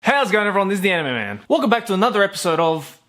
How's it going, everyone? This is the Anime Man. Welcome back to another episode of...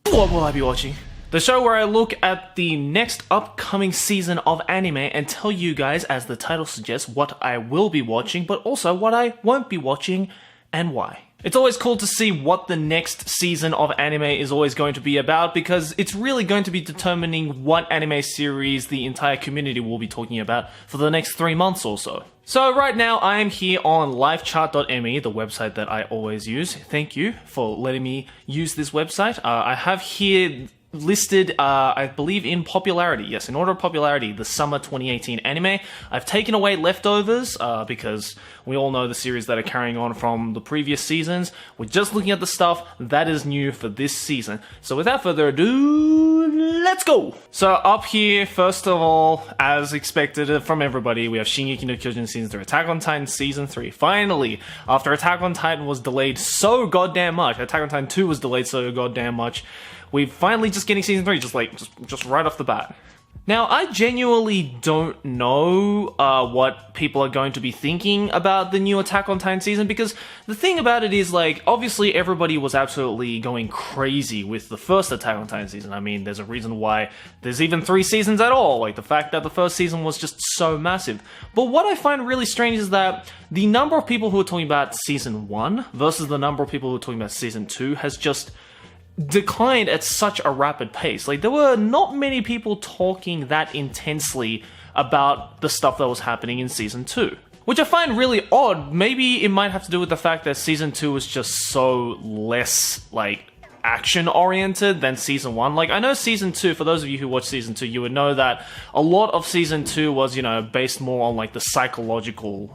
What will I be watching? The show where I look at the next upcoming season of anime and tell you guys, as the title suggests, what I will be watching, but also what I won't be watching and why. It's always cool to see what the next season of anime is always going to be about, because it's really going to be determining what anime series the entire community will be talking about for the next 3 months or so. So right now I am here on livechart.me, the website that I always use. Thank you for letting me use this website. I have here listed, I believe in popularity, yes, in order of popularity, the summer 2018 anime. I've taken away leftovers, because we all know the series that are carrying on from the previous seasons. We're just looking at the stuff that is new for this season. So without further ado, let's go! So up here, first of all, as expected from everybody, we have Shingeki no Kyojin Season 3, Attack on Titan Season 3. Finally, after Attack on Titan was delayed so goddamn much, Attack on Titan 2 was delayed so goddamn much, we're finally just getting Season 3, just right off the bat. Now, I genuinely don't know what people are going to be thinking about the new Attack on Titan season, because the thing about it is, like, obviously everybody was absolutely going crazy with the first Attack on Titan season. I mean, there's a reason why there's even 3 seasons at all, like the fact that the first season was just so massive. But what I find really strange is that the number of people who are talking about Season 1 versus the number of people who are talking about Season 2 has just declined at such a rapid pace. Like, there were not many people talking that intensely about the stuff that was happening in Season 2. Which I find really odd. Maybe it might have to do with the fact that Season 2 was just so less, like, action-oriented than Season 1. Like, I know Season 2, for those of you who watch Season 2, you would know that a lot of Season 2 was, you know, based more on, like, the psychological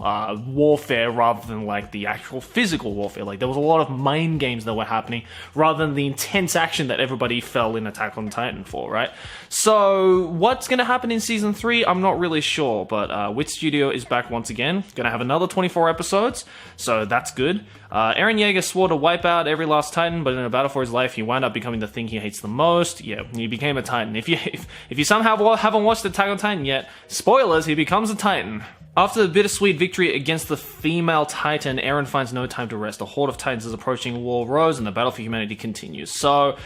warfare rather than, like, the actual physical warfare. Like, there was a lot of mind games that were happening rather than the intense action that everybody fell in Attack on Titan for, right? So, what's gonna happen in Season 3? I'm not really sure, but Wit Studio is back once again. Gonna have another 24 episodes, so that's good. Eren Yeager swore to wipe out every last Titan, but in a battle for his life, he wound up becoming the thing he hates the most. Yeah, he became a Titan. If you somehow haven't watched Attack on Titan yet, spoilers, he becomes a Titan. After the bittersweet victory against the female Titan, Eren finds no time to rest. A horde of Titans is approaching War Rose, and the battle for humanity continues. So,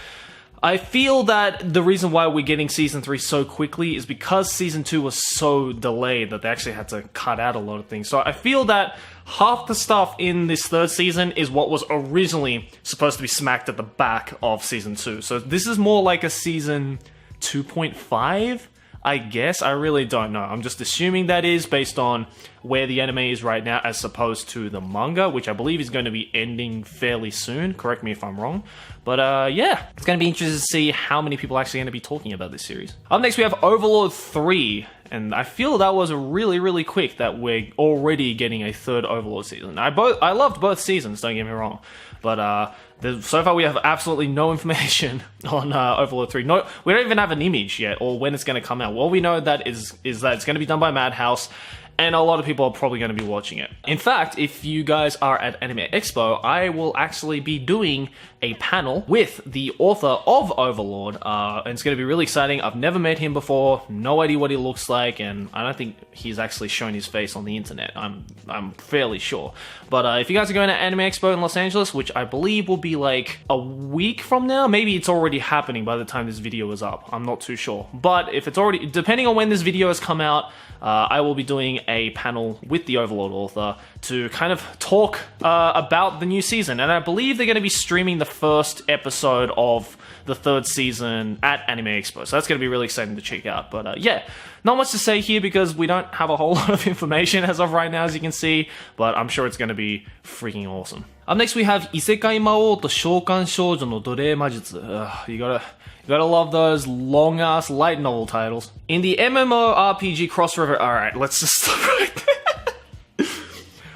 I feel that the reason why we're getting Season 3 so quickly is because Season 2 was so delayed that they actually had to cut out a lot of things. So I feel that half the stuff in this 3rd season is what was originally supposed to be smacked at the back of Season 2. So this is more like a Season 2.5, I guess. I really don't know. I'm just assuming that is based on where the anime is right now as opposed to the manga, which I believe is going to be ending fairly soon. Correct me if I'm wrong. But yeah, it's going to be interesting to see how many people are actually going to be talking about this series. Up next we have Overlord 3, and I feel that was really, really quick that we're already getting a 3rd Overlord season. I loved both seasons, don't get me wrong, but so far we have absolutely no information on Overlord 3. No, we don't even have an image yet, or when it's going to come out. All we know that is that it's going to be done by Madhouse, and a lot of people are probably going to be watching it. In fact, if you guys are at Anime Expo, I will actually be doing a panel with the author of Overlord, and it's going to be really exciting. I've never met him before, no idea what he looks like, and I don't think he's actually shown his face on the internet. I'm fairly sure. But if you guys are going to Anime Expo in Los Angeles, which I believe will be like a week from now, maybe it's already happening by the time this video is up, I'm not too sure. But if it's already, depending on when this video has come out, I will be doing a panel with the Overlord author to kind of talk about the new season, and I believe they're going to be streaming the first episode of the 3rd season at Anime Expo, so that's going to be really exciting to check out. But yeah, not much to say here because we don't have a whole lot of information as of right now, as you can see, but I'm sure it's going to be freaking awesome. Up next we have Isekai Mao to Shoukan Shoujo no Dore Majutsu. You gotta love those long-ass light novel titles. In the MMORPG crossover... Alright, let's just stop right there.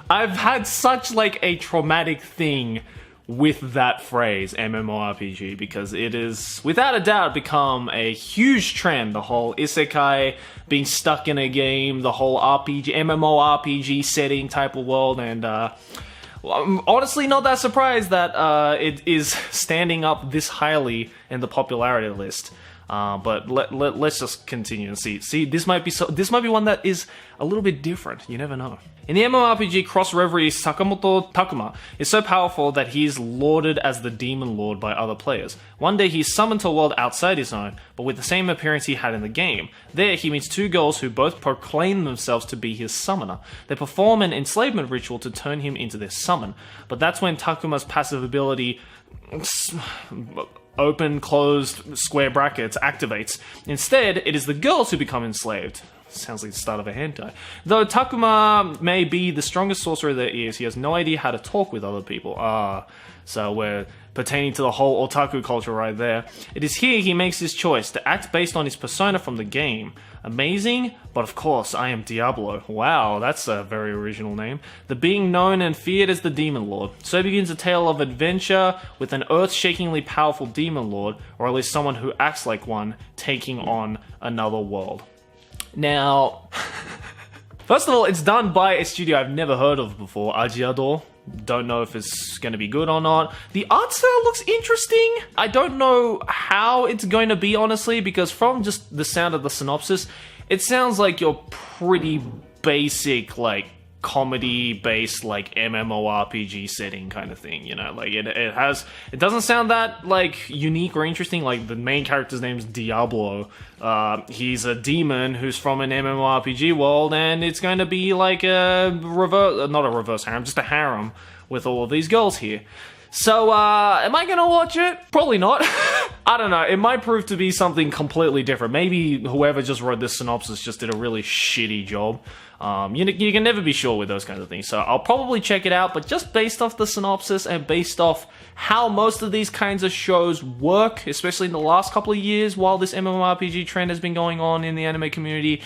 I've had such, like, a traumatic thing with that phrase, MMORPG, because it is, without a doubt, become a huge trend. The whole isekai, being stuck in a game, the whole RPG, MMORPG setting type of world, and I'm honestly not that surprised that it is standing up this highly in the popularity list. But let's just continue and see. See, this might be one that is a little bit different. You never know. In the MMORPG, Cross Reverie Sakamoto Takuma is so powerful that he is lauded as the Demon Lord by other players. One day he is summoned to a world outside his own, but with the same appearance he had in the game. There he meets two girls who both proclaim themselves to be his summoner. They perform an enslavement ritual to turn him into their summon, but that's when Takuma's passive ability, open, closed, square brackets, activates. Instead, it is the girls who become enslaved. Sounds like the start of a hentai. Though Takuma may be the strongest sorcerer there is, he has no idea how to talk with other people. So we're pertaining to the whole otaku culture right there. It is here he makes his choice to act based on his persona from the game. Amazing, but of course I am Diablo. Wow, that's a very original name. The being known and feared as the Demon Lord. So begins a tale of adventure with an earth-shakingly powerful Demon Lord, or at least someone who acts like one, taking on another world. Now, first of all, it's done by a studio I've never heard of before, Ajiador. Don't know if it's going to be good or not. The art style looks interesting. I don't know how it's going to be, honestly, because from just the sound of the synopsis, it sounds like your pretty basic, like, comedy-based, like, MMORPG setting kind of thing, you know? Like, it doesn't sound that, like, unique or interesting. Like, the main character's name's Diablo. He's a demon who's from an MMORPG world, and it's going to be like not a reverse harem, just a harem with all of these girls here. So, am I gonna watch it? Probably not. I don't know, it might prove to be something completely different. Maybe whoever just wrote this synopsis just did a really shitty job. You can never be sure with those kinds of things, so I'll probably check it out, but just based off the synopsis and based off how most of these kinds of shows work, especially in the last couple of years while this MMORPG trend has been going on in the anime community,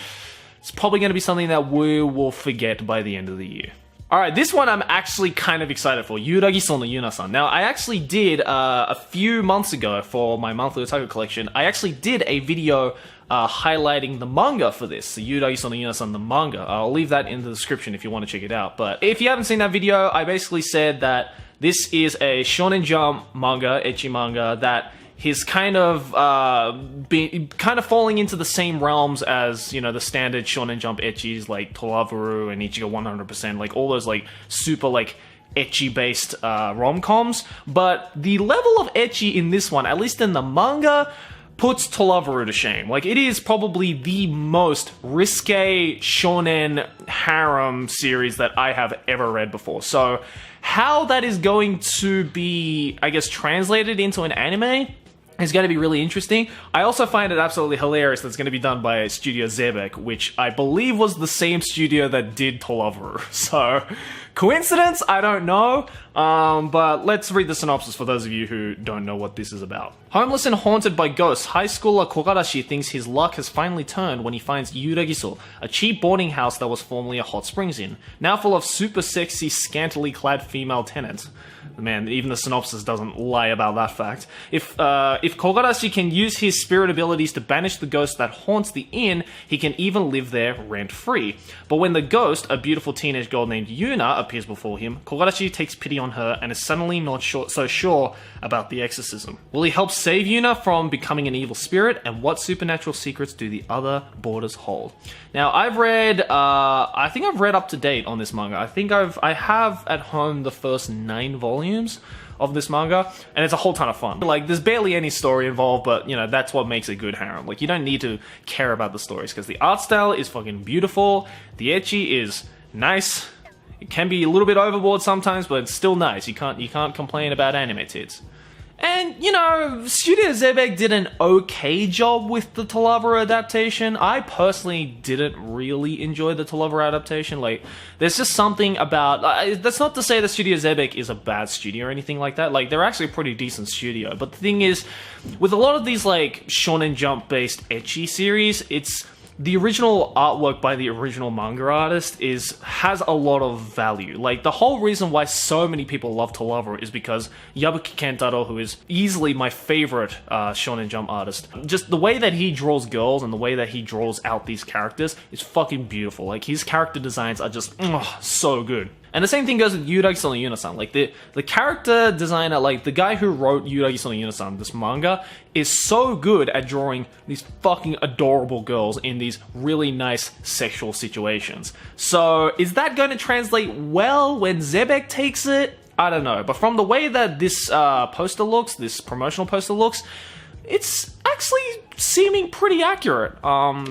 it's probably going to be something that we will forget by the end of the year. Alright, this one I'm actually kind of excited for, Yuragiso no Yuna-san. Now, I actually did, a few months ago for my monthly otaku collection, I actually did a video highlighting the manga for this, the Yuragiso no Yuna-san, the manga. I'll leave that in the description if you want to check it out. But if you haven't seen that video, I basically said that this is a Shonen Jump manga, ecchi manga, that he's kind of falling into the same realms as, you know, the standard Shonen Jump ecchis like Tolavuru and Ichigo 100%, like all those like super like ecchi based rom-coms. But the level of ecchi in this one, at least in the manga, puts Tolavuru to shame. Like, it is probably the most risque shonen harem series that I have ever read before. So how that is going to be, I guess, translated into an anime is going to be really interesting. I also find it absolutely hilarious that it's going to be done by Studio Zebek, which I believe was the same studio that did Tolavuru. So, coincidence? I don't know. But let's read the synopsis for those of you who don't know what this is about. Homeless and haunted by ghosts, high schooler Kogarashi thinks his luck has finally turned when he finds Yuragiso, a cheap boarding house that was formerly a hot springs inn, now full of super sexy, scantily clad female tenants. Man, even the synopsis doesn't lie about that fact. If Kogarashi can use his spirit abilities to banish the ghost that haunts the inn, he can even live there rent-free. But when the ghost, a beautiful teenage girl named Yuna, appears before him, Kogarashi takes pity on her and is suddenly not so sure about the exorcism. Will he help save Yuna from becoming an evil spirit, and what supernatural secrets do the other borders hold? Now, I've read, I think I've read up to date on this manga. I have at home the first 9 volumes of this manga, and it's a whole ton of fun. Like, there's barely any story involved, but, you know, that's what makes a good harem. Like, you don't need to care about the stories, because the art style is fucking beautiful, the ecchi is nice, it can be a little bit overboard sometimes, but it's still nice. You can't complain about anime tits. And, you know, Studio Zebek did an okay job with the Tolavuru adaptation. I personally didn't really enjoy the Tolavuru adaptation. Like, there's just something about... that's not to say that Studio Zebek is a bad studio or anything like that. Like, they're actually a pretty decent studio. But the thing is, with a lot of these, like, Shonen Jump-based ecchi series, it's... the original artwork by the original manga artist has a lot of value. Like, the whole reason why so many people love Tolavuru is because Yabuki Kentaro, who is easily my favorite Shonen Jump artist, just the way that he draws girls and the way that he draws out these characters is fucking beautiful. Like, his character designs are just so good. And the same thing goes with Yuragi-san no Yuna-san. Like, the character designer, like, the guy who wrote Yuragi-san no Yuna-san, this manga, is so good at drawing these fucking adorable girls in these really nice sexual situations. So, is that going to translate well when Zebek takes it? I don't know. But from the way that this poster looks, this promotional poster looks, it's actually seeming pretty accurate.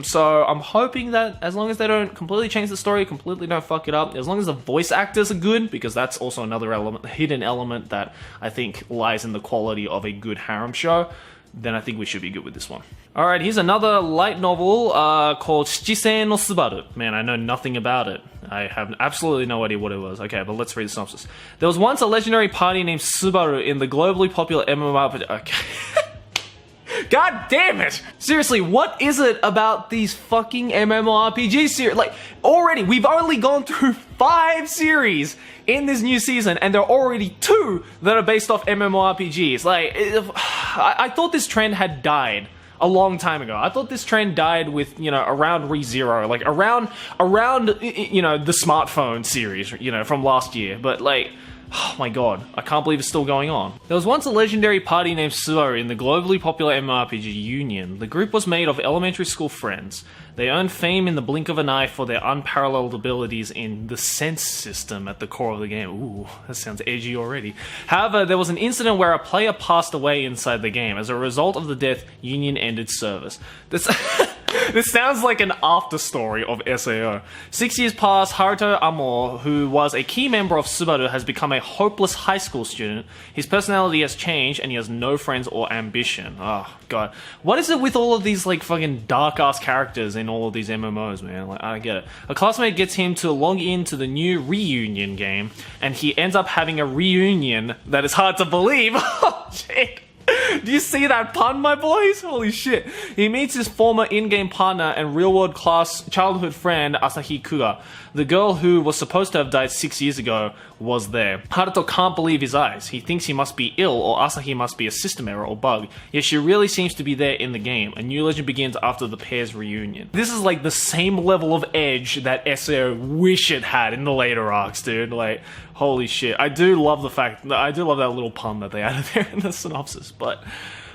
So I'm hoping that as long as they don't completely change the story, completely don't fuck it up, as long as the voice actors are good, because that's also another element, hidden element that I think lies in the quality of a good harem show, then I think we should be good with this one. Alright, here's another light novel called SHIZ no Subaru. Man, I know nothing about it. I have absolutely no idea what it was. Okay, but let's read the synopsis. There was once a legendary party named Subaru in the globally popular MMORPG. Okay. God damn it! Seriously, what is it about these fucking MMORPG series? Like, already, we've only gone through 5 series in this new season, and there are already 2 that are based off MMORPGs. Like, I thought this trend had died a long time ago. I thought this trend died with, you know, around ReZero, like, around, you know, the smartphone series, you know, from last year. But, like, oh my god, I can't believe it's still going on. There was once a legendary party named Subaru in the globally popular MMORPG Union. The group was made of elementary school friends. They earned fame in the blink of an eye for their unparalleled abilities in the sense system at the core of the game. Ooh, that sounds edgy already. However, there was an incident where a player passed away inside the game. As a result of the death, Union ended service. This sounds like an after story of SAO. 6 years past, Haruto Amor, who was a key member of Subaru, has become a hopeless high school student. His personality has changed and he has no friends or ambition. Oh, God. What is it with all of these, like, fucking dark-ass characters in all of these MMOs, man? Like, I don't get it. A classmate gets him to log into the new Reunion game, and he ends up having a reunion that is hard to believe. Oh, shit. Do you see that pun, my boys? Holy shit. He meets his former in-game partner and real-world class childhood friend, Asahi Kuga. The girl who was supposed to have died 6 years ago was there. Haruto can't believe his eyes. He thinks he must be ill, or Asahi must be a system error or bug. Yet she really seems to be there in the game. A new legend begins after the pair's reunion. This is like the same level of edge that SAO wish it had in the later arcs, dude. Like, holy shit. I do love that little pun that they added there in the synopsis, but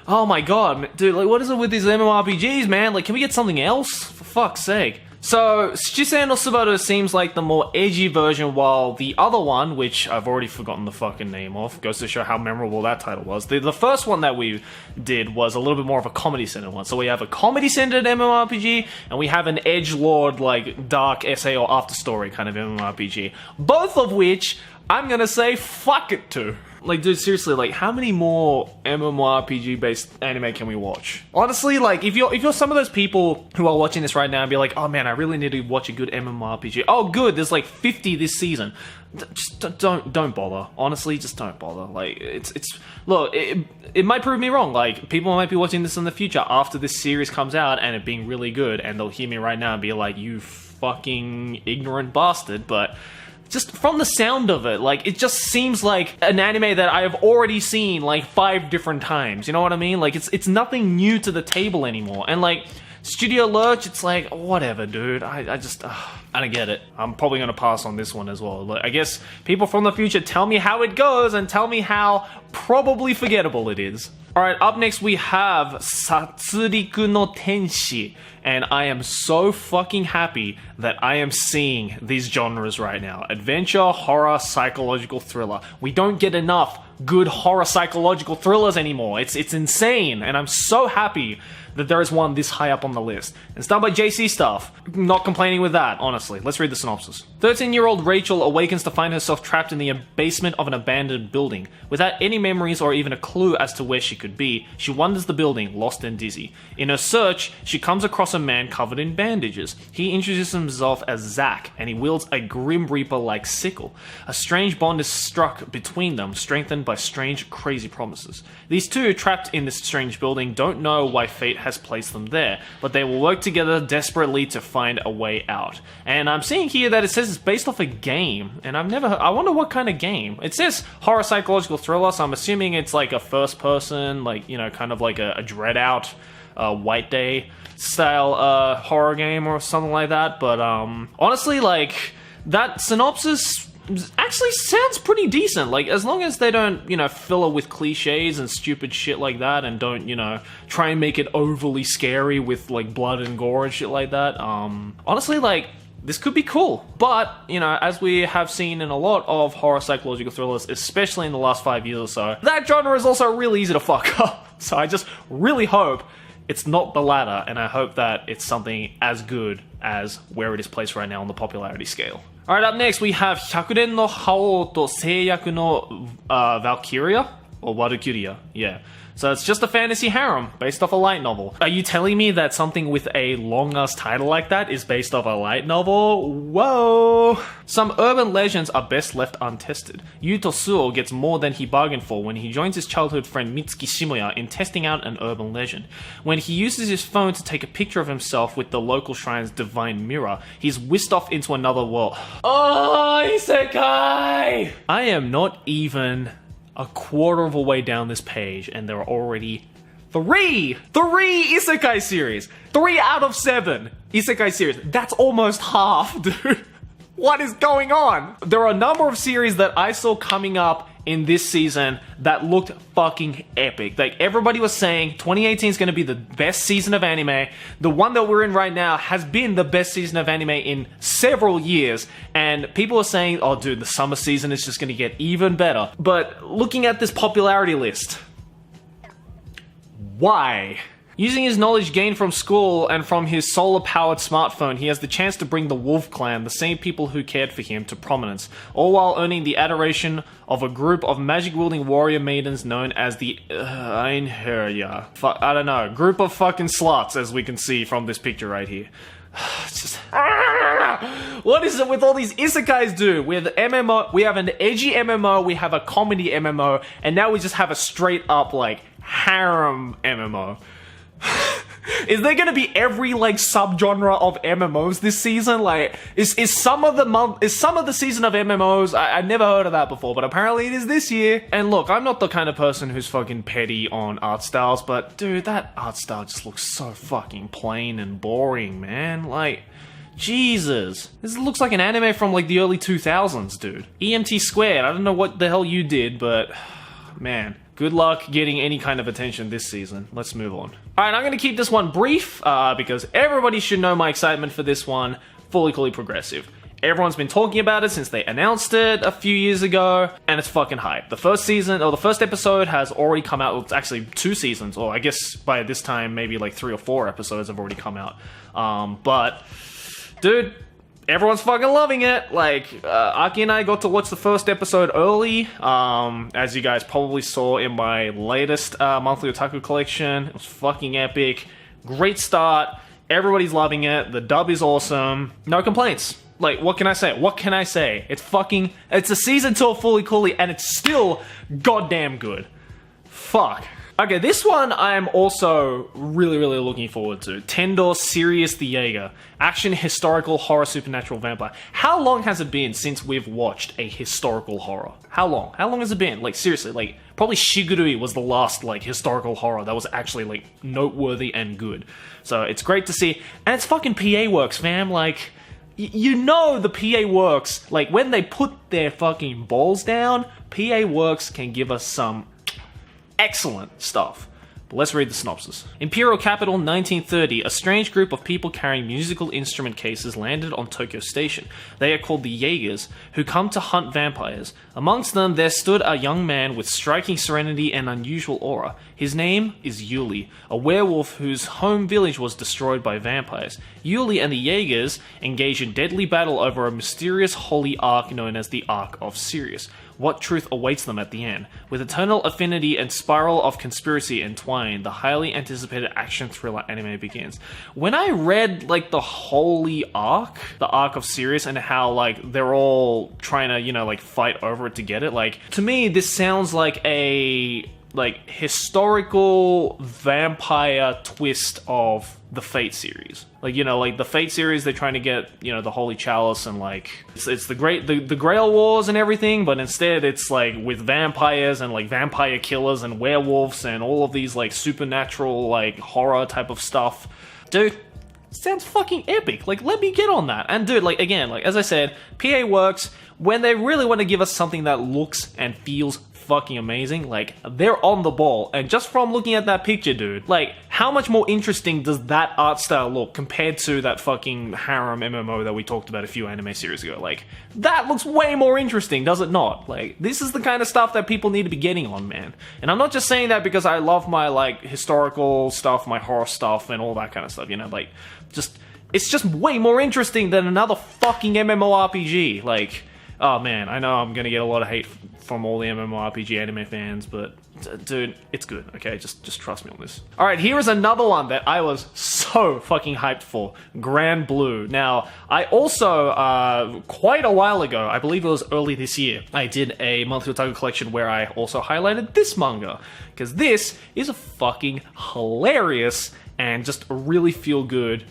oh my god, dude, like, what is it with these MMORPGs, man? Like, can we get something else? For fuck's sake. So, SHIZ no Subaru seems like the more edgy version, while the other one, which I've already forgotten the fucking name of, goes to show how memorable that title was. The first one that we did was a little bit more of a comedy-centered one. So we have a comedy-centered MMORPG, and we have an edgelord, like, dark essay or after-story kind of MMORPG. Both of which, I'm gonna say, fuck it to. Like, dude, seriously, like, how many more MMORPG-based anime can we watch? Honestly, like, if you're some of those people who are watching this right now and be like, oh man, I really need to watch a good MMORPG. Oh, good, there's like 50 this season. Just don't bother. Honestly, just don't bother. Like, look, it might prove me wrong. Like, people might be watching this in the future after this series comes out and it being really good, and they'll hear me right now and be like, you fucking ignorant bastard, but just from the sound of it, like, it just seems like an anime that I have already seen, like, 5 different times, you know what I mean? Like, it's nothing new to the table anymore, and, like, Studio Lurch, it's like, whatever, dude, I don't get it. I'm probably gonna pass on this one as well. Like, I guess people from the future tell me how it goes, and tell me how probably forgettable it is. Alright, up next we have Satsuriku no Tenshi, and I am so fucking happy that I am seeing these genres right now. Adventure, horror, psychological thriller. We don't get enough good horror psychological thrillers anymore. It's insane, and I'm so happy that there is one this high up on the list. It's done by JC Stuff. Not complaining with that, honestly. Let's read the synopsis. 13-year-old Rachel awakens to find herself trapped in the basement of an abandoned building. Without any memories or even a clue as to where she could be, she wanders the building, lost and dizzy. In her search, she comes across a man covered in bandages. He introduces himself as Zack, and he wields a Grim Reaper-like sickle. A strange bond is struck between them, strengthened by strange, crazy promises. These two, trapped in this strange building, don't know why fate has placed them there, but they will work together desperately to find a way out. And I'm seeing here that it says it's based off a game, and I wonder what kind of game. It says horror psychological thriller, so I'm assuming it's like a first person, like, you know, kind of like a Dread Out, White Day style horror game or something like that. But honestly, like, that synopsis actually sounds pretty decent. Like, as long as they don't, you know, fill it with cliches and stupid shit like that, and don't, you know, try and make it overly scary with, like, blood and gore and shit like that. Honestly, like, this could be cool. But, you know, as we have seen in a lot of horror psychological thrillers, especially in the last 5 years or so, that genre is also really easy to fuck up. So I just really hope it's not the latter, and I hope that it's something as good as where it is placed right now on the popularity scale. Alright, up next we have Hyakuren no Hao to Seiyaku no Valkyria? Or Walkyria, yeah. So it's just a fantasy harem based off a light novel. Are you telling me that something with a long-ass title like that is based off a light novel? Whoa! Some urban legends are best left untested. Yuto Suo gets more than he bargained for when he joins his childhood friend Mitsuki Shimoya in testing out an urban legend. When he uses his phone to take a picture of himself with the local shrine's divine mirror, he's whisked off into another world. Oh, isekai! I am not even a quarter of a way down this page, and there are already three isekai series. 3 out of 7 isekai series. That's almost half, dude. What is going on? There are a number of series that I saw coming up in this season that looked fucking epic. Like, everybody was saying 2018 is going to be the best season of anime. The one that we're in right now has been the best season of anime in several years, and people are saying, oh dude, the summer season is just going to get even better. But looking at this popularity list, why? Using his knowledge gained from school and from his solar-powered smartphone, he has the chance to bring the Wolf Clan, the same people who cared for him, to prominence, all while earning the adoration of a group of magic-wielding warrior maidens known as the Einherja. I don't know, group of fucking sluts, as we can see from this picture right here. It's just... What is it with all these isekais, dude? We have the MMO, we have an edgy MMO, we have a comedy MMO, and now we just have a straight-up, like, harem MMO. Is there gonna be every like subgenre of MMOs this season? Like, is some of the season of MMOs? I never heard of that before, but apparently it is this year. And look, I'm not the kind of person who's fucking petty on art styles, but dude, that art style just looks so fucking plain and boring, man. Like, Jesus, this looks like an anime from like the early 2000s, dude. EMT squared. I don't know what the hell you did, but man. Good luck getting any kind of attention this season. Let's move on. Alright, I'm gonna keep this one brief, because everybody should know my excitement for this one. Fully progressive. Everyone's been talking about it since they announced it a few years ago, and it's fucking hype. The first season, or the first episode has already come out. Well, it's actually 2 seasons, or I guess by this time, maybe like 3 or 4 episodes have already come out. But, dude, everyone's fucking loving it. Like, Aki and I got to watch the first episode early, as you guys probably saw in my latest monthly otaku collection. It was fucking epic. Great start. Everybody's loving it. The dub is awesome. No complaints. Like, what can I say? What can I say? It's a season 2 of Fully Coolly, and it's still goddamn good. Fuck. Okay, this one I'm also really looking forward to. Tendo Sirius the Jaeger. Action, historical, horror, supernatural, vampire. How long has it been since we've watched a historical horror? How long? How long has it been? Like, seriously, like, probably Shigurui was the last, like, historical horror that was actually, like, noteworthy and good. So, it's great to see. And it's fucking PA Works, fam. Like, you know the PA Works. Like, when they put their fucking balls down, PA Works can give us some excellent stuff. But let's read the synopsis. Imperial Capital, 1930. A strange group of people carrying musical instrument cases landed on Tokyo Station. They are called the Jaegers, who come to hunt vampires. Amongst them, there stood a young man with striking serenity and unusual aura. His name is Yuli, a werewolf whose home village was destroyed by vampires. Yuli and the Jaegers engage in deadly battle over a mysterious holy ark known as the Ark of Sirius. What truth awaits them at the end? With eternal affinity and spiral of conspiracy entwined, the highly anticipated action thriller anime begins. When I read, like, the Holy Ark, the Ark of Sirius, and how, like, they're all trying to, you know, like, fight over it to get it, like, to me, this sounds like a, like, historical vampire twist of the Fate series. Like, you know, like the Fate series, they're trying to get, you know, the Holy Chalice and like it's the Grail Wars and everything, but instead it's like with vampires and like vampire killers and werewolves and all of these like supernatural like horror type of stuff. Dude, sounds fucking epic. Like, let me get on that. And dude, like, again, like, as I said, PA works when they really want to give us something that looks and feels fucking amazing. Like, they're on the ball. And just from looking at that picture, dude, like, how much more interesting does that art style look compared to that fucking harem MMO that we talked about a few anime series ago? Like, that looks way more interesting, does it not? Like, this is the kind of stuff that people need to be getting on, man. And I'm not just saying that because I love my, like, historical stuff, my horror stuff, and all that kind of stuff, you know? Like, just, it's just way more interesting than another fucking MMORPG. Like, oh man, I know I'm gonna get a lot of hate from all the MMORPG anime fans, but dude, it's good, okay? Just trust me on this. Alright, here is another one that I was so fucking hyped for. Grand Blue. Now, I also, quite a while ago, I believe it was early this year, I did a monthly otaku collection where I also highlighted this manga. Because this is a fucking hilarious and just a really feel-good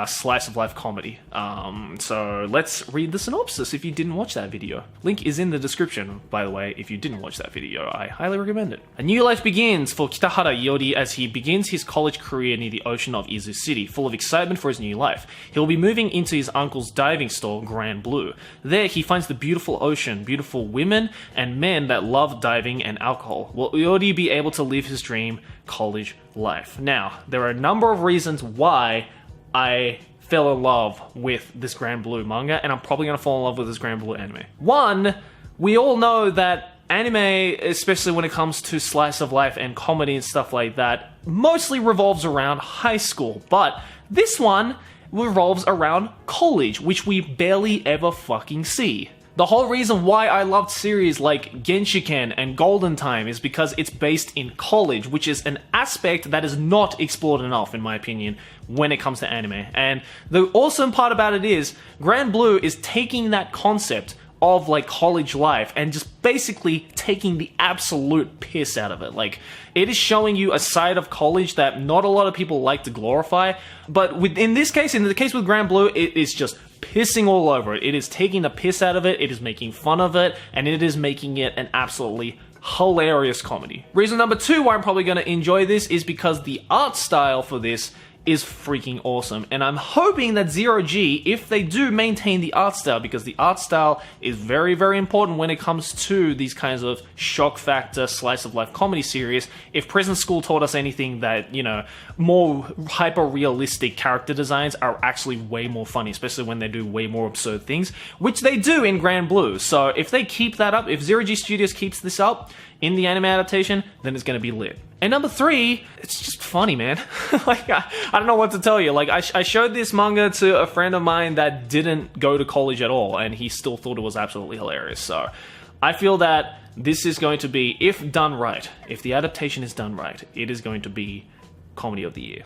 slice of life comedy. So let's read the synopsis if you didn't watch that video. Link is in the description, by the way, if you didn't watch that video. I highly recommend it. A new life begins for Kitahara Iori as he begins his college career near the ocean of Izu City, full of excitement for his new life. He'll be moving into his uncle's diving store, Grand Blue. There, he finds the beautiful ocean, beautiful women, and men that love diving and alcohol. Will Iori be able to live his dream college life? Now, there are a number of reasons why I fell in love with this Grand Blue manga, and I'm probably going to fall in love with this Grand Blue anime. One, we all know that anime, especially when it comes to slice of life and comedy and stuff like that, mostly revolves around high school, but this one revolves around college, which we barely ever fucking see. The whole reason why I loved series like Genshiken and Golden Time is because it's based in college, which is an aspect that is not explored enough, in my opinion, when it comes to anime. And the awesome part about it is, Grand Blue is taking that concept of like college life and just basically taking the absolute piss out of it. Like, it is showing you a side of college that not a lot of people like to glorify, but in the case with Grand Blue, it is just pissing all over it. It is taking the piss out of it, it is making fun of it, and it is making it an absolutely hilarious comedy. Reason number two why I'm probably going to enjoy this is because the art style for this is freaking awesome, and I'm hoping that Zero G, if they do maintain the art style, because the art style is very, very important when it comes to these kinds of shock factor slice of life comedy series. If Prison School taught us anything, that, you know, more hyper realistic character designs are actually way more funny, especially when they do way more absurd things, which they do in Grand Blue. So if they keep that up, if Zero G Studios keeps this up in the anime adaptation, then it's going to be lit. And number three, it's just funny, man. Like, I don't know what to tell you. Like, I showed this manga to a friend of mine that didn't go to college at all, and he still thought it was absolutely hilarious. So, I feel that this is going to be, if done right, if the adaptation is done right, it is going to be Comedy of the Year.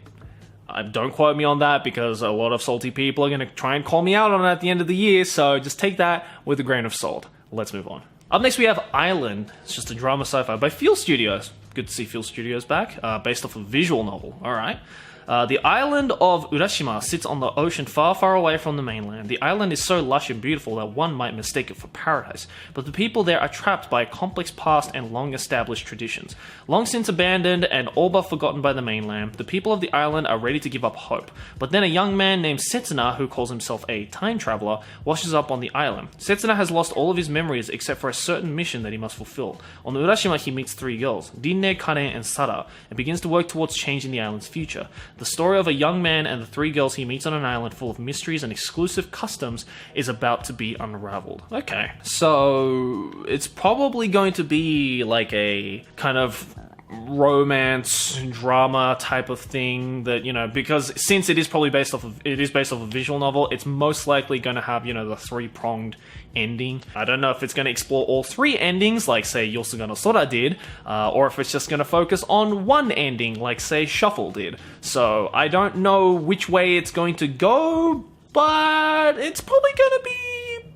Don't quote me on that, because a lot of salty people are going to try and call me out on it at the end of the year, so just take that with a grain of salt. Let's move on. Up next we have Island. It's just a drama sci-fi by Feel Studios. Good to see Feel Studios back, based off a visual novel. Alright. The island of Urashima sits on the ocean far, far away from the mainland. The island is so lush and beautiful that one might mistake it for paradise, but the people there are trapped by a complex past and long-established traditions. Long since abandoned and all but forgotten by the mainland, the people of the island are ready to give up hope. But then a young man named Setsuna, who calls himself a time traveler, washes up on the island. Setsuna has lost all of his memories except for a certain mission that he must fulfill. On Urashima, he meets three girls, Rinne, Karen, and Sara, and begins to work towards changing the island's future. The story of a young man and the three girls he meets on an island full of mysteries and exclusive customs is about to be unraveled. Okay, so it's probably going to be like a kind of romance drama type of thing that, you know, because since it is probably based off of a visual novel, it's most likely going to have, you know, the three-pronged ending. I don't know if it's going to explore all three endings like, say, Yosuga no Sora did, or if it's just going to focus on one ending like, say, Shuffle did. So I don't know which way it's going to go, but it's probably going to be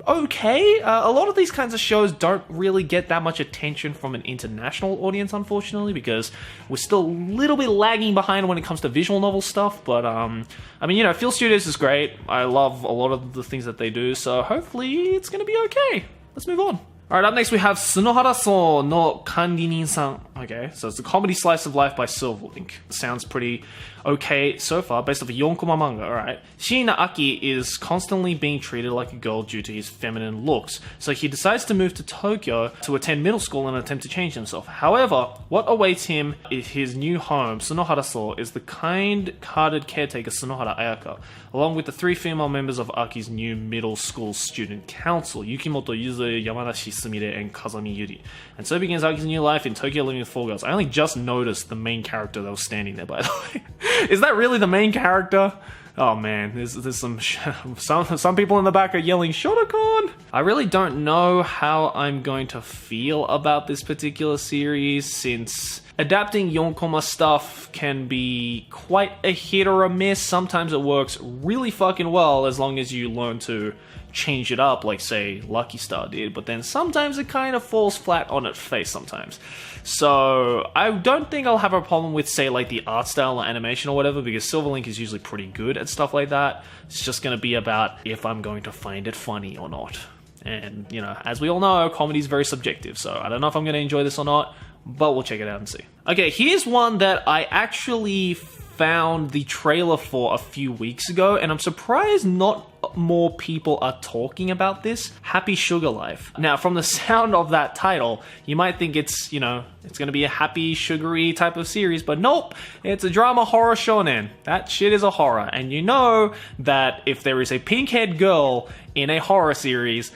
okay. A lot of these kinds of shows don't really get that much attention from an international audience, unfortunately, because we're still a little bit lagging behind when it comes to visual novel stuff. But I mean, you know, Feel Studios is great. I love a lot of the things that they do, so hopefully it's going to be okay. Let's move on. Alright, up next we have Sunohara So no Kandinin-san. Okay, so it's a comedy slice of life by Silverlink. Sounds pretty okay so far, based off a 4-コマ manga, alright. Shiina Aki is constantly being treated like a girl due to his feminine looks, so he decides to move to Tokyo to attend middle school and attempt to change himself. However, what awaits him in his new home, Sunohara So, is the kind-hearted caretaker Sunohara Ayaka, along with the 3 female members of Aki's new middle school student council, Yukimoto, Yuzu, Yamanashi, Sumire, and Kazami Yuri. And so begins Aki's new life in Tokyo living with 4 girls. I only just noticed the main character that was standing there, by the way. Is that really the main character? Oh man, there's some people in the back are yelling Shotokan! I really don't know how I'm going to feel about this particular series, since adapting 4-コマ stuff can be quite a hit or a miss. Sometimes it works really fucking well as long as you learn to change it up, like say Lucky Star did, but then sometimes it kind of falls flat on its face sometimes. So I don't think I'll have a problem with, say, like the art style or animation or whatever, because Silverlink is usually pretty good at stuff like that. It's just going to be about if I'm going to find it funny or not. And, you know, as we all know, comedy is very subjective, so I don't know if I'm going to enjoy this or not, but we'll check it out and see. Okay, here's one that I actually found the trailer for a few weeks ago, and I'm surprised not more people are talking about this. Happy Sugar Life. Now, from the sound of that title, you might think it's, you know, it's gonna be a happy, sugary type of series, but nope, it's a drama horror shonen. That shit is a horror, and you know that if there is a pink-haired girl in a horror series,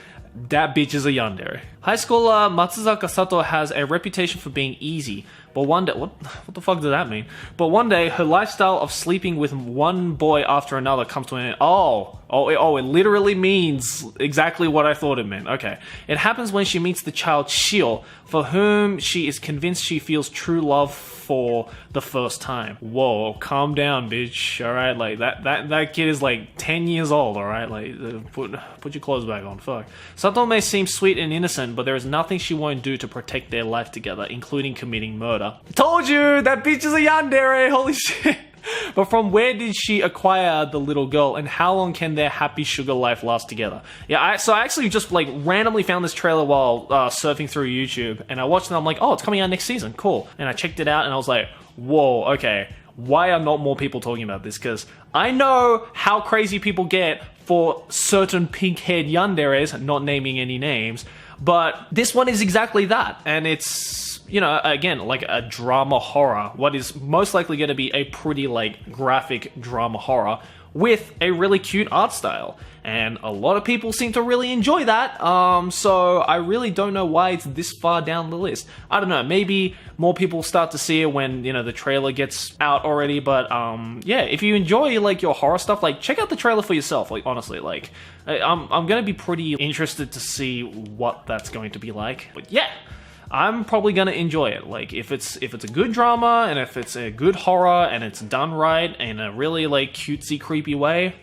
that bitch is a yandere. High schooler Matsuzaka Sato has a reputation for being easy, but one day, what the fuck does that mean? But one day, her lifestyle of sleeping with one boy after another comes to an end. It literally means exactly what I thought it meant. Okay. It happens when she meets the child Shio, for whom she is convinced she feels true love for the first time. Whoa, calm down, bitch. Alright, like, that kid is like 10 years old, alright? Like, put your clothes back on, fuck. Sato may seem sweet and innocent, but there is nothing she won't do to protect their life together, including committing murder. Told you! That bitch is a yandere! Holy shit! But from where did she acquire the little girl, and how long can their happy sugar life last together? Yeah, so I actually just like randomly found this trailer while surfing through YouTube, and I watched it and I'm like, oh, it's coming out next season, cool. And I checked it out and I was like, whoa, okay, why are not more people talking about this? Because I know how crazy people get for certain pink-haired yanderes, not naming any names, but this one is exactly that, and it's, you know, again, like a drama horror, what is most likely going to be a pretty, like, graphic drama horror with a really cute art style. And a lot of people seem to really enjoy that, so I really don't know why it's this far down the list. I don't know, maybe more people start to see it when, you know, the trailer gets out already, but, yeah, if you enjoy, like, your horror stuff, like, check out the trailer for yourself, like, honestly, like, I'm gonna be pretty interested to see what that's going to be like, but yeah! I'm probably gonna enjoy it. Like, if it's a good drama, and if it's a good horror, and it's done right, in a really, like, cutesy, creepy way,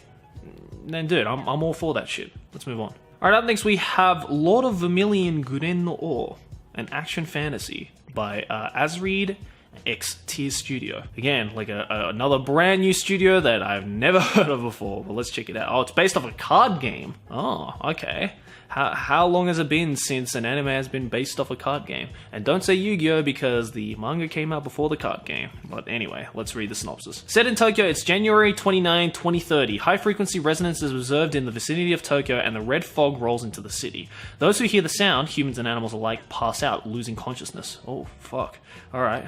then dude, I'm all for that shit. Let's move on. Alright, up next we have Lord of Vermilion Guren no O, an action fantasy by Asreed X Tier Studio. Again, like another brand new studio that I've never heard of before, but let's check it out. Oh, it's based off a card game. Oh, okay. How long has it been since an anime has been based off a card game? And don't say Yu-Gi-Oh! Because the manga came out before the card game. But anyway, let's read the synopsis. Set in Tokyo, it's January 29, 2030. High-frequency resonance is observed in the vicinity of Tokyo, and the red fog rolls into the city. Those who hear the sound, humans and animals alike, pass out, losing consciousness. Oh, fuck. Alright.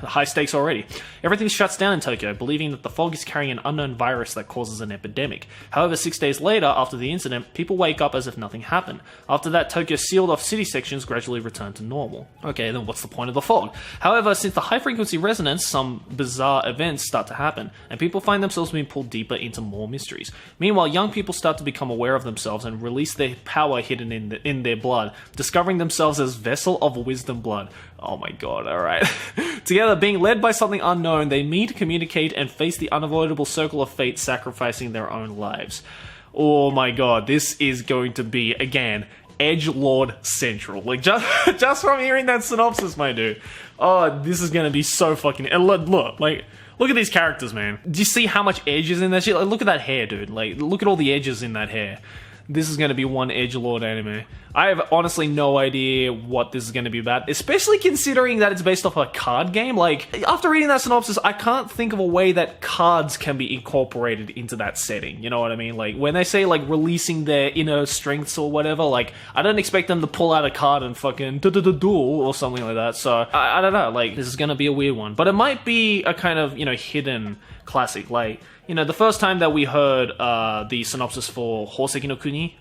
High stakes already. Everything shuts down in Tokyo, believing that the fog is carrying an unknown virus that causes an epidemic. However, 6 days later, after the incident, people wake up as if nothing happened. After that, Tokyo's sealed off city sections gradually return to normal. Okay, then what's the point of the fog? However, since the high-frequency resonance, some bizarre events start to happen, and people find themselves being pulled deeper into more mysteries. Meanwhile, young people start to become aware of themselves and release their power hidden in their blood, discovering themselves as Vessel of Wisdom Blood. Oh my god, alright. Together, being led by something unknown, they meet, communicate, and face the unavoidable circle of fate, sacrificing their own lives. Oh my god, this is going to be, again, edgelord central. Like, just from hearing that synopsis, my dude. Oh, this is gonna be so fucking... Look, like... Look at these characters, man. Do you see how much edge is in that shit? Like, look at that hair, dude. Like, look at all the edges in that hair. this is going to be one edgelord anime. I have honestly no idea what this is going to be about, especially considering that it's based off a card game. Like, after reading that synopsis, I can't think of a way that cards can be incorporated into that setting. You know what I mean? Like, when they say, like, releasing their inner strengths or whatever, like, I don't expect them to pull out a card and fucking duel or something like that. So, I don't know. Like, this is going to be a weird one. But it might be a kind of, hidden classic. Like, the first time that we heard the synopsis for Hoseki no Kuni,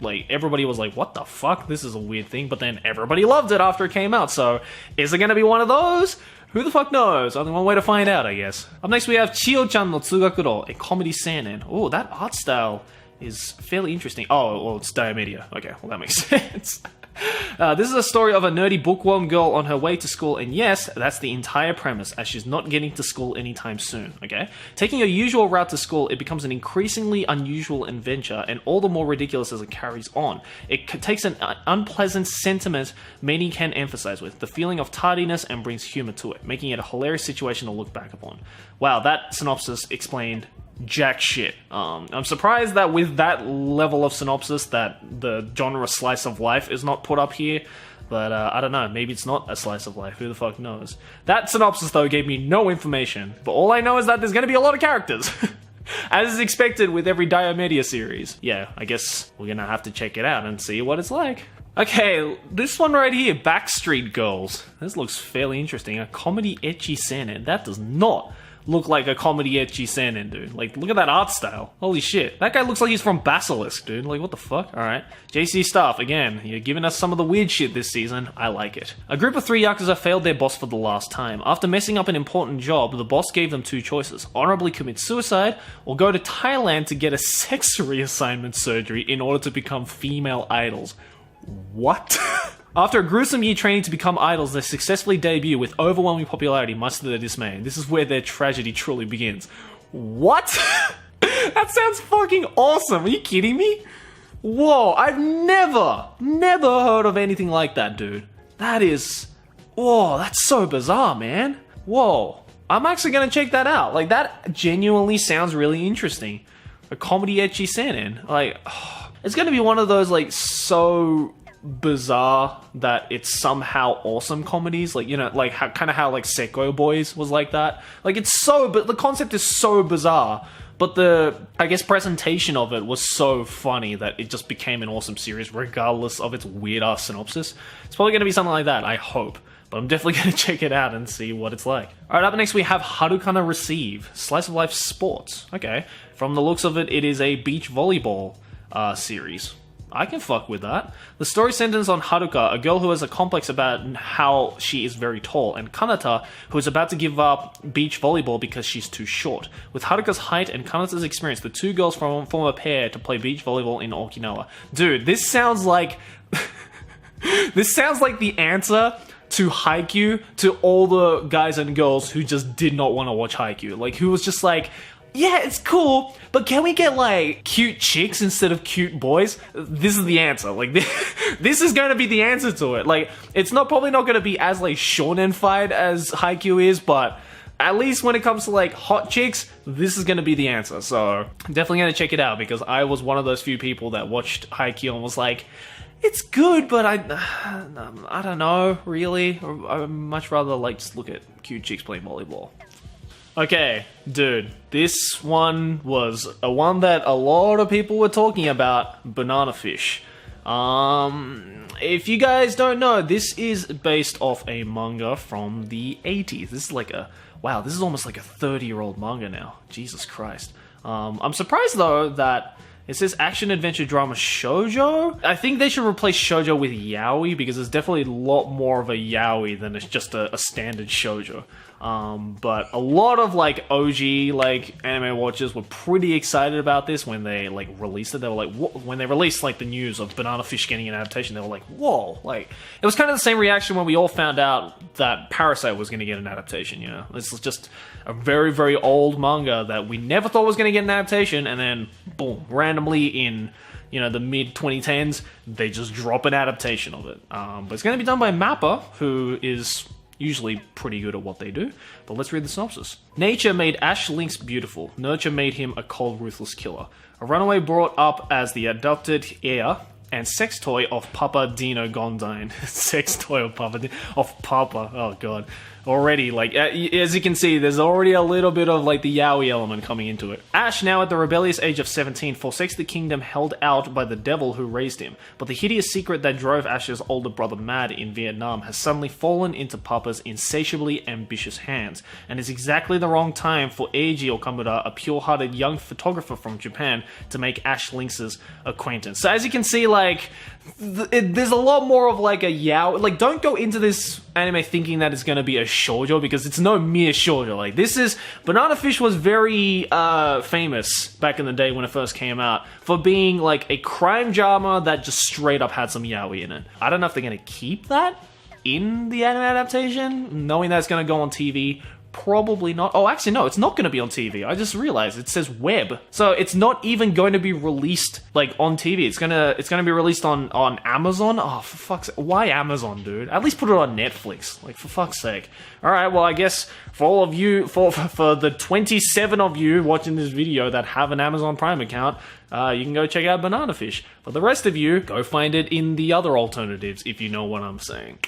like, everybody was like, what the fuck? This is a weird thing. But then everybody loved it after it came out. So, is it going to be one of those? Who the fuck knows? Only one way to find out, I guess. Up next we have Chiyo-chan no Tsugakuro, a comedy seinen. Oh, that art style is fairly interesting. Oh, well, it's Diamedia. Okay, well, that makes sense. This is a story of a nerdy bookworm girl on her way to school, and yes, that's the entire premise, as she's not getting to school anytime soon, okay? Taking her usual route to school, it becomes an increasingly unusual adventure, and all the more ridiculous as it carries on. It takes an unpleasant sentiment many can emphasize with, the feeling of tardiness, and brings humor to it, making it a hilarious situation to look back upon. Wow, that synopsis explained jack shit. I'm surprised that with that level of synopsis that the genre slice of life is not put up here, but I don't know, maybe it's not a slice of life, who the fuck knows. That synopsis though gave me no information, but all I know is that there's gonna be a lot of characters. As is expected with every Diamedia series. Yeah, I guess we're gonna have to check it out and see what it's like. Okay, this one right here, Backstreet Girls. This looks fairly interesting. A comedy ecchi seinen. That does not look like a comedy ecchi seinen, dude. Like, look at that art style. Holy shit. That guy looks like he's from Basilisk, dude. Like, what the fuck? Alright. JC Staff, again, you're giving us some of the weird shit this season. I like it. A group of 3 Yakuza failed their boss for the last time. After messing up an important job, the boss gave them 2 choices. Honorably commit suicide, or go to Thailand to get a sex reassignment surgery in order to become female idols. What? After a gruesome year training to become idols, they successfully debut with overwhelming popularity, much to their dismay. This is where their tragedy truly begins. What? That sounds fucking awesome. Are you kidding me? Whoa, I've never heard of anything like that, dude. That is... Whoa, that's so bizarre, man. Whoa. I'm actually gonna check that out. Like, that genuinely sounds really interesting. A comedy ecchi seinen. Like, it's gonna be one of those, like, so bizarre that it's somehow awesome comedies, like, like how like Sekko Boys was like that. Like, it's so, but the concept is so bizarre, but the, I guess, presentation of it was so funny that it just became an awesome series regardless of its weird ass synopsis. It's probably gonna be something like that, I hope, but I'm definitely gonna check it out and see what it's like. Alright, up next we have Harukana Receive, Slice of Life Sports. Okay, from the looks of it, it is a beach volleyball series. I can fuck with that. The story centers on Haruka, a girl who has a complex about how she is very tall, and Kanata, who is about to give up beach volleyball because she's too short. With Haruka's height and Kanata's experience, the 2 girls form a pair to play beach volleyball in Okinawa. Dude, this sounds like... this sounds like the answer to Haikyuu to all the guys and girls who just did not want to watch Haikyuu. Like, who was just like... Yeah, it's cool, but can we get, like, cute chicks instead of cute boys? This is the answer. Like, this is going to be the answer to it. Like, it's probably not going to be as, like, shonen-fied as Haikyuu is, but at least when it comes to, like, hot chicks, this is going to be the answer. So, definitely going to check it out, because I was one of those few people that watched Haikyuu and was like, it's good, but I don't know, really. I'd much rather, like, just look at cute chicks playing volleyball. Okay, dude, this one was a one that a lot of people were talking about, Bananafish. If you guys don't know, this is based off a manga from the 80s. This is like wow, this is almost like a 30-year-old manga now. Jesus Christ. I'm surprised though that it says action adventure drama shoujo. I think they should replace shoujo with yaoi, because there's definitely a lot more of a yaoi than it's just a standard shoujo. But a lot of like OG like anime watchers were pretty excited about this when they like released it. They were like, when they released like the news of Bananafish getting an adaptation, they were like, whoa! Like, it was kind of the same reaction when we all found out that Parasite was going to get an adaptation. You know, this is just a very, very old manga that we never thought was going to get an adaptation, and then boom, randomly in, you know, the mid 2010s, they just drop an adaptation of it. But it's going to be done by Mappa, who is usually pretty good at what they do. But let's read the synopsis. Nature made Ash Lynx beautiful. Nurture made him a cold, ruthless killer. A runaway brought up as the adopted heir and sex toy of Papa Dino Gondine. Sex toy of Papa. Oh god. Already, like, as you can see, there's already a little bit of, like, the yaoi element coming into it. Ash, now at the rebellious age of 17, forsakes the kingdom held out by the devil who raised him. But the hideous secret that drove Ash's older brother mad in Vietnam has suddenly fallen into Papa's insatiably ambitious hands, and it's exactly the wrong time for Eiji Okamura, a pure-hearted young photographer from Japan, to make Ash Lynx's acquaintance. So as you can see, like, there's a lot more of, like, a yaoi. Like, don't go into this anime thinking that it's gonna be a shoujo, because it's no mere shoujo. Like, this is... Bananafish was very famous back in the day when it first came out for being, like, a crime drama that just straight up had some yaoi in it. I don't know if they're gonna keep that in the anime adaptation, knowing that it's gonna go on TV. Probably not. Oh, actually, no, it's not going to be on TV. I just realized it says web. So it's not even going to be released, like, on TV. It's gonna be released on Amazon. Oh, for fuck's sake. Why Amazon, dude? At least put it on Netflix. Like, for fuck's sake. Alright, well, I guess for all of you, for the 27 of you watching this video that have an Amazon Prime account, you can go check out Bananafish. For the rest of you, go find it in the other alternatives, if you know what I'm saying.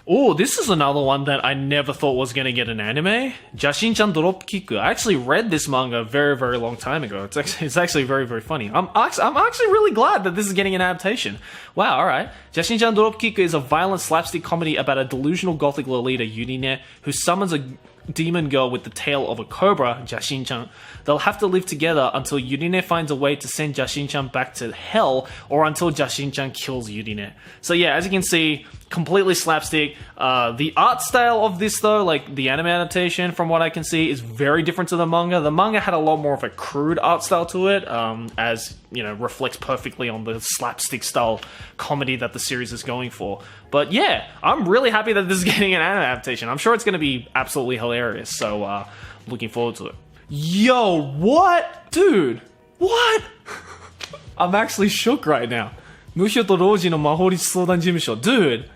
Oh, this is another one that I never thought was going to get an anime. Jashin-chan Dropkick. I actually read this manga a very, very long time ago. It's actually very, very funny. I'm actually really glad that this is getting an adaptation. Wow, alright. Jashin-chan Dropkick is a violent slapstick comedy about a delusional gothic Lolita, Yurine, who summons a demon girl with the tail of a cobra, Jashin-chan. They'll have to live together until Yurine finds a way to send Jashin-chan back to hell, or until Jashin-chan kills Yurine. So yeah, as you can see, completely slapstick. The art style of this, though, like the anime adaptation, from what I can see, is very different to the manga. The manga had a lot more of a crude art style to it, as, you know, reflects perfectly on the slapstick style comedy that the series is going for. But yeah, I'm really happy that this is getting an anime adaptation. I'm sure it's going to be absolutely hilarious, so looking forward to it. Yo, what? Dude, what? I'm actually shook right now. Mushi Little no Mahoritsu Soudan Jimusho. Dude,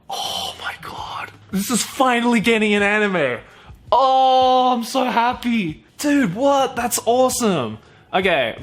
oh my god. This is finally getting an anime. Oh, I'm so happy. Dude, what? That's awesome. Okay,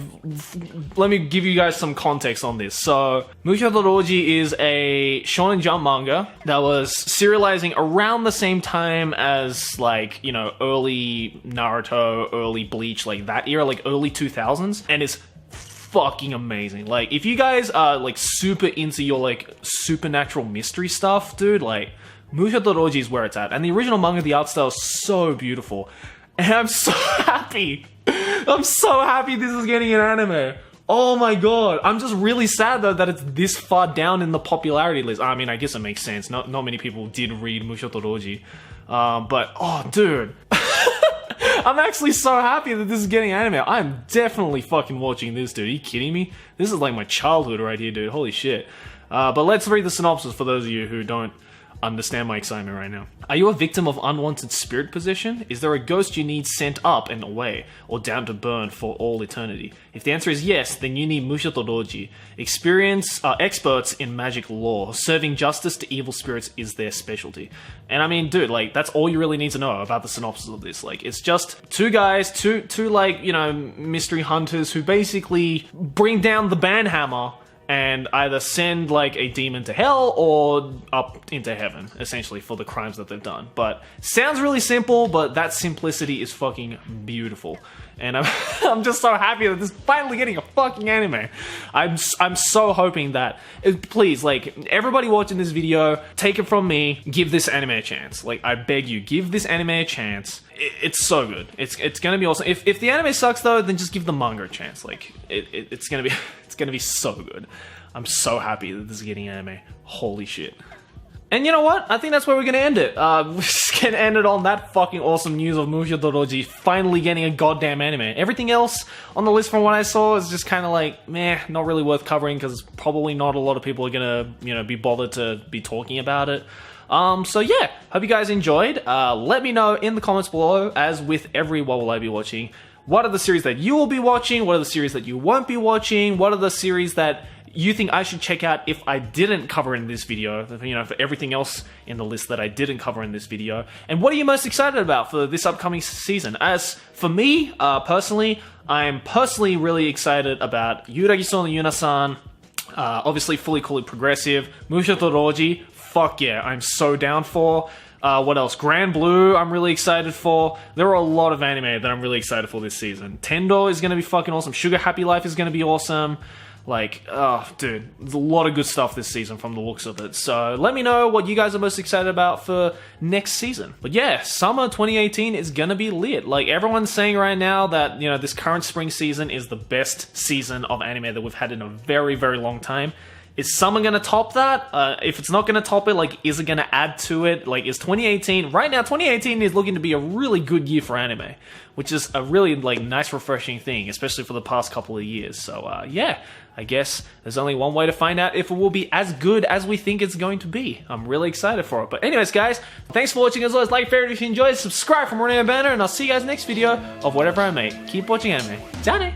let me give you guys some context on this. So, Mushi Little is a Shonen Jump manga that was serializing around the same time as, like, you know, early Naruto, early Bleach, like that era, like early 2000s, and it's fucking amazing. Like, if you guys are, like, super into your, like, supernatural mystery stuff, dude, like, Mushi Little is where it's at. And the original manga, the art style is so beautiful. And I'm so happy. I'm so happy this is getting an anime. Oh my god. I'm just really sad, though, that it's this far down in the popularity list. I mean, I guess it makes sense. Not many people did read Mushi Little. But, oh, dude. I'm actually so happy that this is getting anime. I'm definitely fucking watching this, dude. Are you kidding me? This is like my childhood right here, dude. Holy shit. But let's read the synopsis for those of you who don't understand my excitement right now. Are you a victim of unwanted spirit possession? Is there a ghost you need sent up and away, or down to burn for all eternity? If the answer is yes, then you need Mushi Little. Experts in magic lore. Serving justice to evil spirits is their specialty. And I mean, dude, like, that's all you really need to know about the synopsis of this. Like, it's just two guys, two like, you know, mystery hunters who basically bring down the banhammer and either send, like, a demon to hell or up into heaven, essentially, for the crimes that they've done. But sounds really simple, but that simplicity is fucking beautiful. And I'm just so happy that this is finally getting a fucking anime. I'm so hoping that, please, like, everybody watching this video, take it from me, give this anime a chance. Like, I beg you, give this anime a chance. It's so good. It's gonna be awesome. If the anime sucks, though, then just give the manga a chance. Like, it's gonna be so good. I'm so happy that this is getting anime. Holy shit. And you know what? I think that's where we're gonna end it. We're just gonna end it on that fucking awesome news of Mushi Little finally getting a goddamn anime. Everything else on the list from what I saw is just kind of like, meh, not really worth covering, because probably not a lot of people are gonna, you know, be bothered to be talking about it. So yeah, hope you guys enjoyed. Let me know in the comments below, as with every What Will I Be Watching, what are the series that you will be watching, what are the series that you won't be watching, what are the series that you think I should check out if I didn't cover in this video, you know, for everything else in the list that I didn't cover in this video. And what are you most excited about for this upcoming season? As for me, personally, I'm personally really excited about Yuragi-san and Yuna-san, obviously fully cool progressive, Mushi Little Dougy, fuck yeah, I'm so down for. What else? Grand Blue, I'm really excited for. There are a lot of anime that I'm really excited for this season. Tendo is gonna be fucking awesome. Sugar Happy Life is gonna be awesome. Like, oh, dude, there's a lot of good stuff this season from the looks of it. So let me know what you guys are most excited about for next season. But yeah, summer 2018 is gonna be lit. Like, everyone's saying right now that, you know, this current spring season is the best season of anime that we've had in a very, very long time. Is summer gonna top that? If it's not gonna top it, like, is it gonna add to it? Like, is 2018... Right now, 2018 is looking to be a really good year for anime, which is a really, like, nice, refreshing thing, especially for the past couple of years. So, yeah, I guess there's only one way to find out if it will be as good as we think it's going to be. I'm really excited for it. But anyways, guys, thanks for watching. As always, like, favorite if you enjoyed, subscribe for more anime banner, and I'll see you guys next video of whatever I make. Keep watching anime. Dane!